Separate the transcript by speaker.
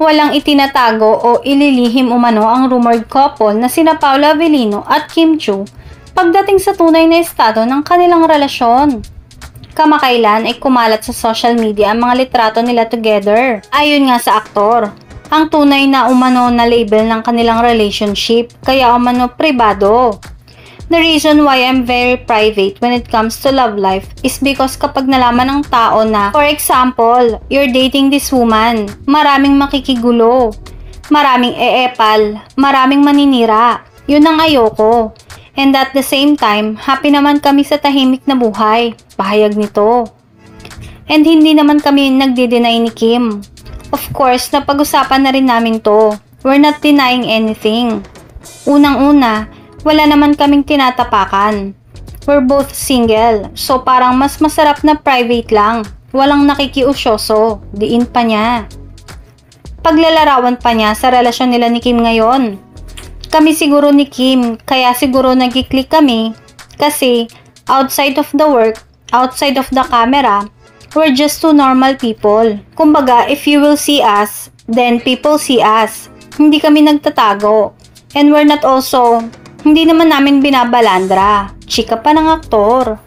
Speaker 1: Walang itinatago o ililihim umano ang rumored couple na sina Paula Avellino at Kim Chiu pagdating sa tunay na estado ng kanilang relasyon. Kamakailan ay kumalat sa social media ang mga litrato nila together. Ayon nga sa aktor, ang tunay na umano na label ng kanilang relationship kaya umano pribado. The reason why I'm very private when it comes to love life is because kapag nalaman ng tao na, for example, you're dating this woman, maraming makikigulo, maraming eepal, maraming maninira. Yun ang ayoko. And at the same time, happy naman kami sa tahimik na buhay. Pahayag nito. And hindi naman kami nagde-deny ni Kim. Of course, napag-usapan na rin namin to. We're not denying anything. Unang-una, wala naman kaming tinatapakan. We're both single, so parang mas masarap na private lang. Walang nakikiusyoso, diin pa niya. Paglalarawan pa niya sa relasyon nila ni Kim ngayon. Kami siguro ni Kim, kaya siguro nag-click kami kasi outside of the work, outside of the camera, we're just two normal people. Kumbaga, if you will see us, then people see us. Hindi kami nagtatago. And we're not also, hindi naman namin binabalandra. Chika pa ng aktor.